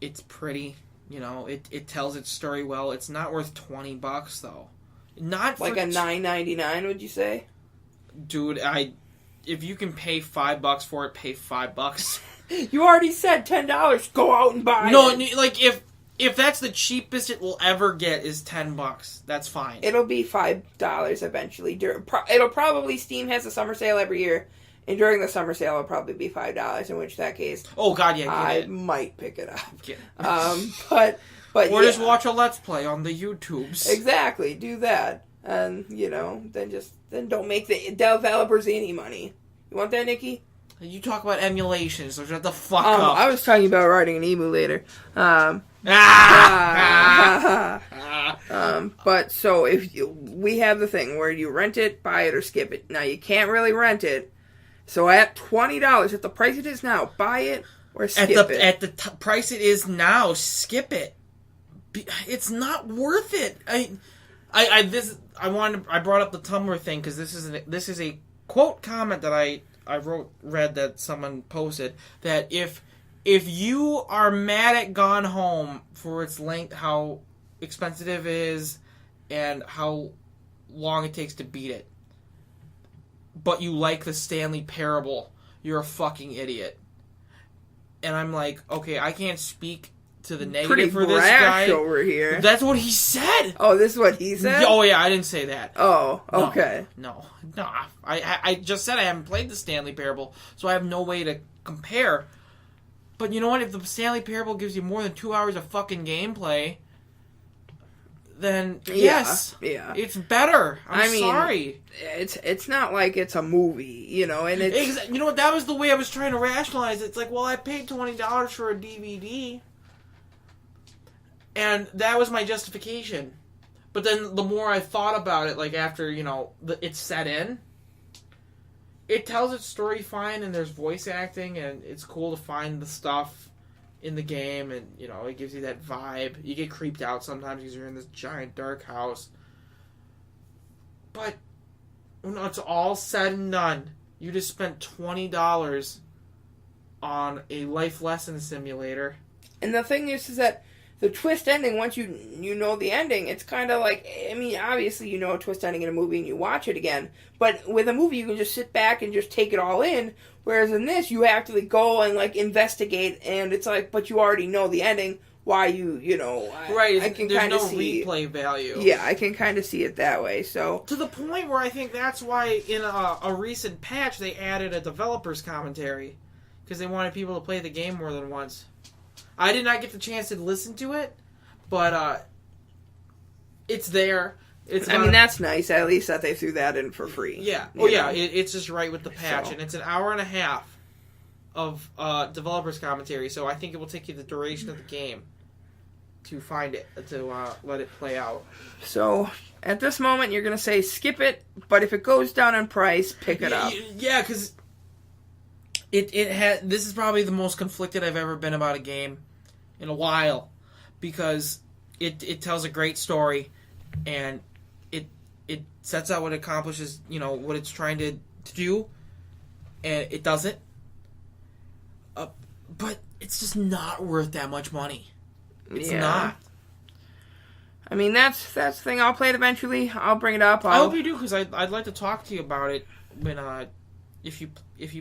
It's pretty. It tells its story well. It's not worth $20 though. Not like a $9.99. Would you say, dude? If you can pay $5 for it, pay $5. You already said $10. Go out and buy it. No, like if that's the cheapest it will ever get is $10, that's fine. It'll be $5 eventually. It'll probably, Steam has a summer sale every year, and during the summer sale it'll probably be $5. In which that case, oh god, yeah, I might pick it up. But or just watch a Let's Play on the YouTubes. Exactly, do that, and then don't make the developers any money. You want that, Nikki? You talk about emulation, so shut the fuck up. I was talking about writing an emulator. But so we have the thing where you rent it, buy it, or skip it. Now you can't really rent it. So at $20, at the price it is now, buy it or skip it. At the price it is now, skip it. It's not worth it. I brought up the Tumblr thing because this is a quote comment that I read that someone posted, that if you are mad at Gone Home for its length, how expensive it is, and how long it takes to beat it, but you like the Stanley Parable, you're a fucking idiot. And I'm like, okay, I can't speak to the negative pretty for this guy over here. That's what he said. Oh, this is what he said? Oh yeah, I didn't say that. Oh, okay. No. I just said I haven't played the Stanley Parable, so I have no way to compare. But you know what? If the Stanley Parable gives you more than 2 hours of fucking gameplay, then yes, it's better. I mean, sorry. It's not like it's a movie, you know, and it's... You know what? That was the way I was trying to rationalize it. It's like, well, I paid $20 for a DVD, and that was my justification. But then the more I thought about it, like after, you know, it's set in, it tells its story fine, and there's voice acting, and it's cool to find the stuff in the game, and, you know, it gives you that vibe. You get creeped out sometimes because you're in this giant dark house. But when it's all said and done, you just spent $20 on a life lesson simulator. And the thing is that the twist ending, once you know the ending, it's kind of like, I mean, obviously you know a twist ending in a movie and you watch it again, but with a movie you can just sit back and just take it all in, whereas in this you have to go and like investigate, and it's like, but you already know the ending, why you know, right, I can there's kind of no see replay value. Yeah, I can kind of see it that way, so. To the point where I think that's why in a recent patch they added a developer's commentary, because they wanted people to play the game more than once. I did not get the chance to listen to it, but it's there. I mean, that's nice, at least that they threw that in for free. Yeah. Oh, yeah, it's just right with the patch, and it's an hour and a half of developer's commentary, so I think it will take you the duration of the game to find it, to let it play out. So, at this moment, you're going to say skip it, but if it goes down in price, pick it up. Yeah, because this is probably the most conflicted I've ever been about a game in a while, because it tells a great story, and it sets out what it accomplishes, you know, what it's trying to do, and it does it. But it's just not worth that much money. It's not. I mean, that's the thing. I'll play it eventually. I'll bring it up. I hope you do, because I'd like to talk to you about it when if you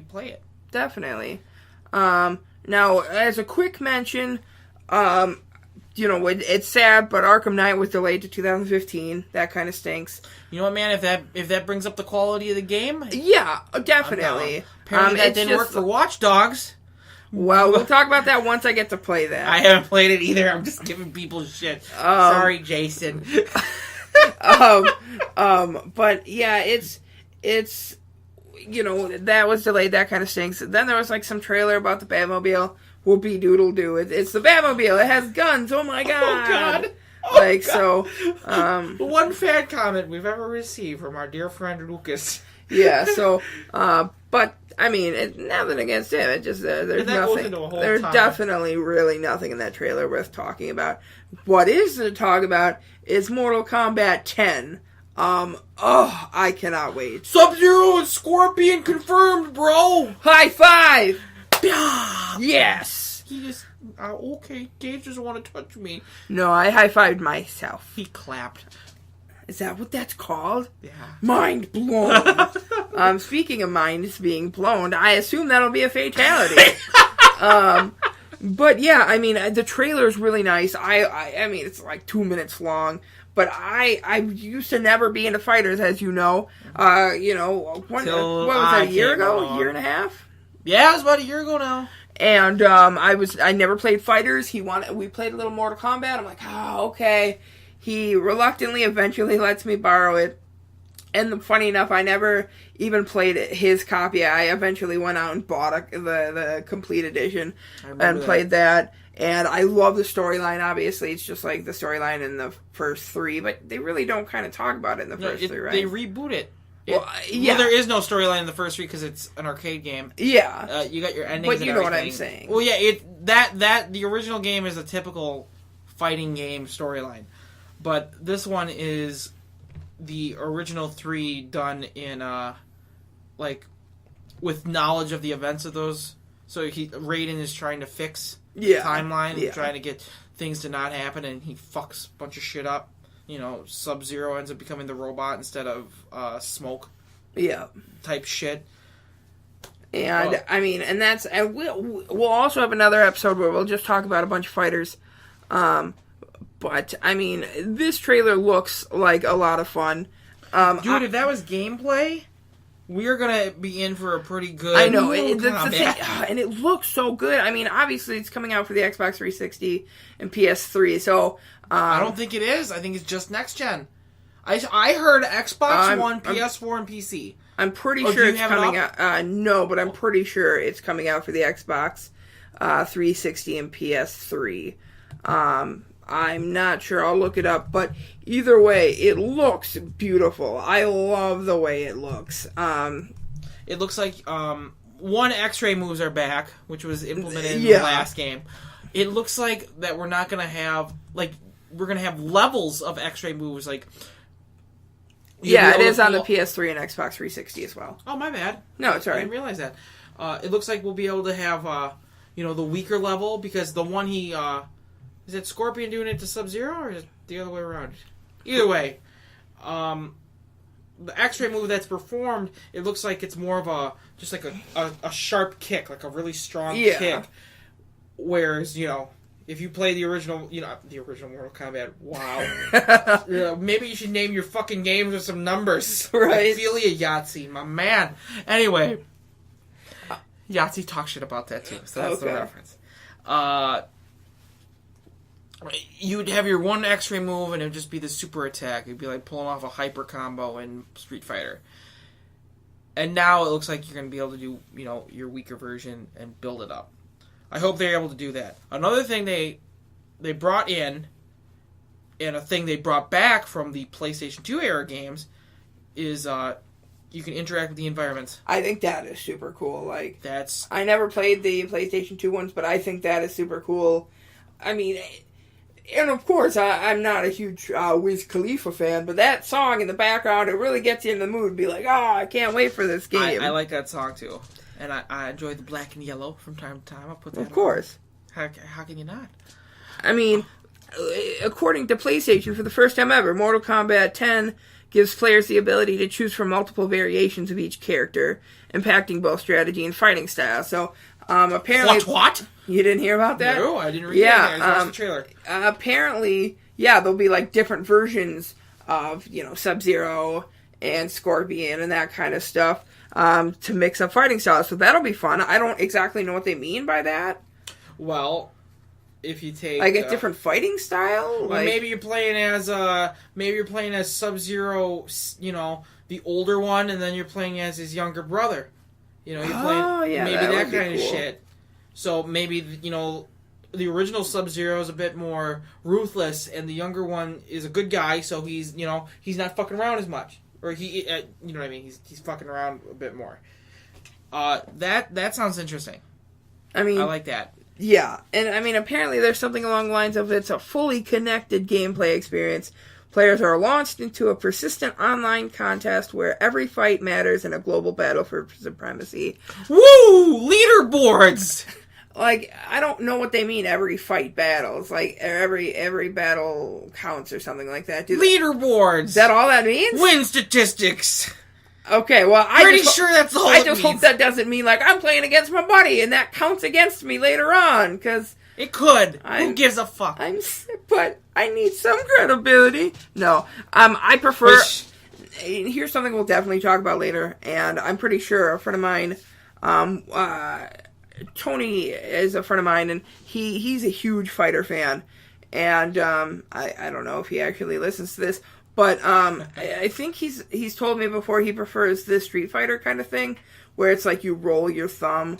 play it. Definitely. Now, as a quick mention, you know, it's sad, but Arkham Knight was delayed to 2015. That kind of stinks. You know what, man? If that brings up the quality of the game, yeah, definitely. Apparently, that didn't work for Watch Dogs. Well, we'll talk about that once I get to play that. I haven't played it either. I'm just giving people shit. Sorry, Jason. But yeah, it's you know, that was delayed. That kind of stinks. Then there was like some trailer about the Batmobile. Whoopie doodle do. It's the Batmobile. It has guns. Oh my god. Oh god. Like, so, one fan comment we've ever received from our dear friend Lucas. Yeah, so, but, I mean, nothing against him. It just, there's nothing. There's definitely really nothing in that trailer worth talking about. What is to talk about is Mortal Kombat 10. I cannot wait. Sub-Zero and Scorpion confirmed, bro! High five! Yes! He just, okay, Dave doesn't want to touch me. No, I high-fived myself. He clapped. Is that what that's called? Yeah. Mind blown. Speaking of minds being blown, I assume that'll be a fatality. But yeah, I mean, the trailer is really nice. I mean, it's like 2 minutes long. But I used to never be into fighters, as you know. You know, what was that, a year ago? A year and a half? Yeah, it was about a year ago now. And I never played fighters. We played a little Mortal Kombat. I'm like, oh, okay. He reluctantly eventually lets me borrow it. And funny enough, I never even played his copy. I eventually went out and bought the complete edition and played that. And I love the storyline, obviously. It's just like the storyline in the first three, but they really don't kind of talk about it in the first three, right? They reboot it. Well, yeah. Well, there is no storyline in the first three because it's an arcade game. Yeah. You got your endings but you know what I'm saying. Well, yeah, the original game is a typical fighting game storyline. But this one is the original three done in, like, with knowledge of the events of those. So Raiden is trying to fix the timeline, trying to get things to not happen, and he fucks a bunch of shit up. You know, Sub-Zero ends up becoming the robot instead of Smoke. Yeah. Type shit. And, I mean, and we'll also have another episode where we'll just talk about a bunch of fighters. But, I mean, this trailer looks like a lot of fun. Dude, if that was gameplay, we're gonna be in for a pretty good. I know, that's the thing, and it looks so good. I mean, obviously, it's coming out for the Xbox 360 and PS3. So I don't think it is. I think it's just next gen. I heard Xbox One, PS4, and PC. I'm pretty sure it's coming out. No, but I'm pretty sure it's coming out for the Xbox 360 and PS3. I'm not sure. I'll look it up. But either way, it looks beautiful. I love the way it looks. It looks like one X-ray moves are back, which was implemented in the last game. It looks like that we're not going to have, like, we're going to have levels of X-ray moves, like... Yeah, it is on the PS3 and Xbox 360 as well. Oh, my bad. No, it's alright. I didn't realize that. It looks like we'll be able to have, the weaker level, because the one he... is it Scorpion doing it to Sub-Zero, or is it the other way around? Either way, the X-ray move that's performed, it looks like it's more of a sharp kick, like a really strong kick. Whereas, if you play the original Mortal Kombat, wow. Maybe you should name your fucking games with some numbers. Right. Ophelia Yahtzee, my man. Anyway, Yahtzee talks shit about that too, so that's the reference. You'd have your one X-ray move, and it would just be the super attack. It'd be like pulling off a hyper combo in Street Fighter. And now it looks like you're going to be able to do, your weaker version and build it up. I hope they're able to do that. Another thing they brought in, and a thing they brought back from the PlayStation 2 era games, is you can interact with the environments. I think that is super cool. That's... I never played the PlayStation 2 ones, but I think that is super cool. I mean... And of course, I'm not a huge Wiz Khalifa fan, but that song in the background, it really gets you in the mood. Be like, I can't wait for this game. I like that song too. And I enjoy the black and yellow from time to time. I'll put that Of course. How can you not? I mean, according to PlayStation, for the first time ever, Mortal Kombat 10 gives players the ability to choose from multiple variations of each character, impacting both strategy and fighting style. So, apparently... What? You didn't hear about that? No, I didn't read that. I watched the trailer. Apparently, there'll be different versions of, Sub-Zero and Scorpion and that kind of stuff to mix up fighting styles. So that'll be fun. I don't exactly know what they mean by that. Well, if you take a different fighting style, well, maybe you're playing as Sub-Zero, the older one, and then you're playing as his younger brother. You're playing maybe that kind of shit. So maybe, the original Sub-Zero is a bit more ruthless, and the younger one is a good guy, so he's not fucking around as much. Or you know what I mean? He's fucking around a bit more. That sounds interesting. I mean... I like that. Yeah, and I mean, apparently there's something along the lines of it's a fully connected gameplay experience. Players are launched into a persistent online contest where every fight matters in a global battle for supremacy. Woo! Leaderboards! I don't know what they mean, every fight battles. Every battle counts or something like that. Leaderboards! Is that all that means? Win statistics! Okay, well, Pretty sure that's all I just hope that doesn't mean, I'm playing against my buddy, and that counts against me later on, because... It could. Who gives a fuck? But I need some credibility. No, I prefer... Here's something we'll definitely talk about later, and I'm pretty sure a friend of mine... Tony is a friend of mine, and he's a huge fighter fan, and I don't know if he actually listens to this, but I think he's told me before he prefers this Street Fighter kind of thing, where it's you roll your thumb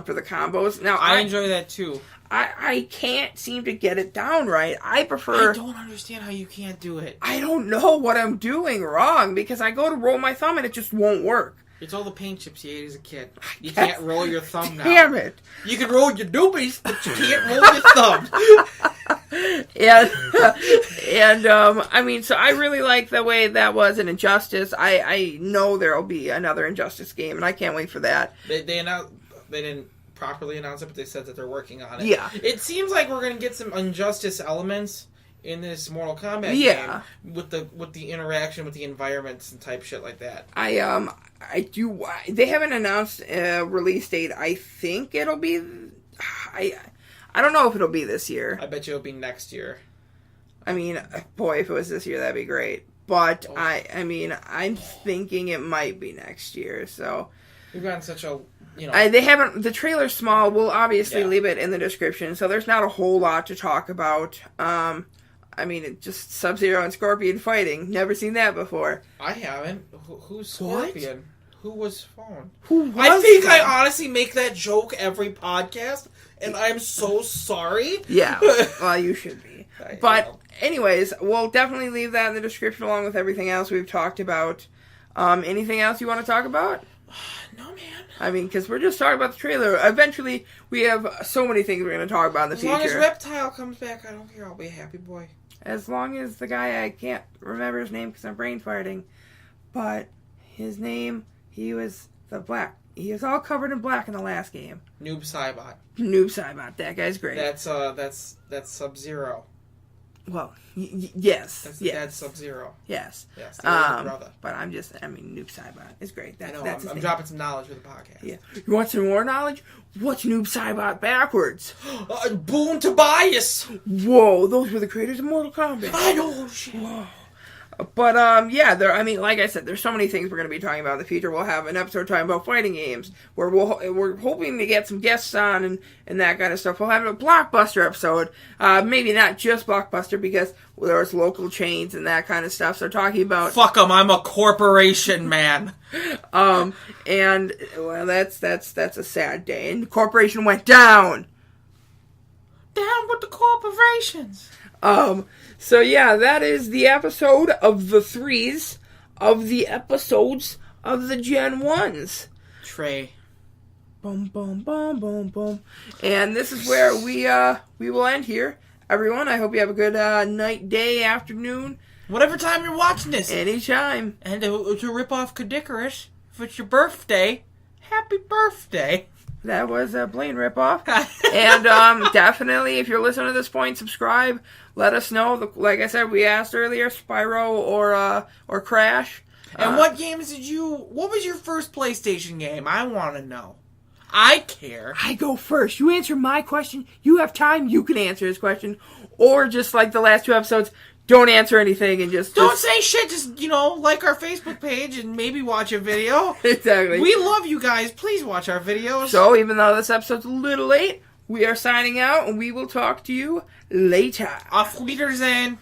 for the combos. Now I enjoy that too. I can't seem to get it down right. I prefer... I don't understand how you can't do it. I don't know what I'm doing wrong, because I go to roll my thumb and it just won't work. It's all the paint chips you ate as a kid. You can't roll your thumb now. Damn it. You can roll your doobies, but you can't roll your thumb. I mean, so I really like the way that was in Injustice. I know there'll be another Injustice game, and I can't wait for that. They didn't properly announce it, but they said that they're working on it. Yeah. It seems like we're going to get some Injustice elements in this Mortal Kombat game with the interaction with the environments and type shit like that. They haven't announced a release date. I think it'll be... I don't know if it'll be this year. I bet you it'll be next year. I mean, boy, if it was this year, that'd be great. But I mean, I'm thinking it might be next year. So we've gotten such a, they haven't. The trailer's small. We'll obviously leave it in the description. So there's not a whole lot to talk about. I mean, it just Sub-Zero and Scorpion fighting. Never seen that before. I haven't. Who's Scorpion? What? Who was Fawn? I think I honestly make that joke every podcast, and I'm so sorry. Yeah, well, you should be. But anyways, we'll definitely leave that in the description along with everything else we've talked about. Anything else you want to talk about? No, man. I mean, because we're just talking about the trailer. Eventually, we have so many things we're going to talk about in the future. As long as Reptile comes back, I don't care. I'll be a happy boy. As long as the guy, I can't remember his name because I'm brain farting, but his name, he was the black. He was all covered in black in the last game. Noob Saibot. Noob Saibot. That guy's great. That's Sub-Zero. Well, yes. That's Sub-Zero. Yes. Yes. Brother. But Noob Saibot is great. That's I'm dropping some knowledge with the podcast. Yeah. You want some more knowledge? What's Noob Saibot backwards? Boom Tobias! Whoa, those were the creators of Mortal Kombat. I know, shit. Whoa. But, yeah, like I said, there's so many things we're going to be talking about in the future. We'll have an episode talking about fighting games, where we're hoping to get some guests on and that kind of stuff. We'll have a Blockbuster episode. Maybe not just Blockbuster, because there's local chains and that kind of stuff. So talking about... Fuck them, I'm a corporation man. And, well, that's a sad day. And the corporation went down. Down with the corporations. So yeah, that is the episode of the threes of the episodes of the GeN1s. Trey. Boom, boom, boom, boom, boom. And this is where we will end here. Everyone, I hope you have a good night, day, afternoon. Whatever time you're watching this. Anytime. And to rip off Kadikarus, if it's your birthday, happy birthday. That was a Blaine ripoff. And definitely, if you're listening to this point, subscribe. Let us know. Like I said, we asked earlier, Spyro or Crash. And what games what was your first PlayStation game? I want to know. I care. I go first. You answer my question. You have time, you can answer his question. Or just like the last two episodes, don't answer anything and don't say shit. Just, like our Facebook page and maybe watch a video. Exactly. We love you guys. Please watch our videos. So, even though this episode's a little late, we are signing out and we will talk to you later. Auf Wiedersehen.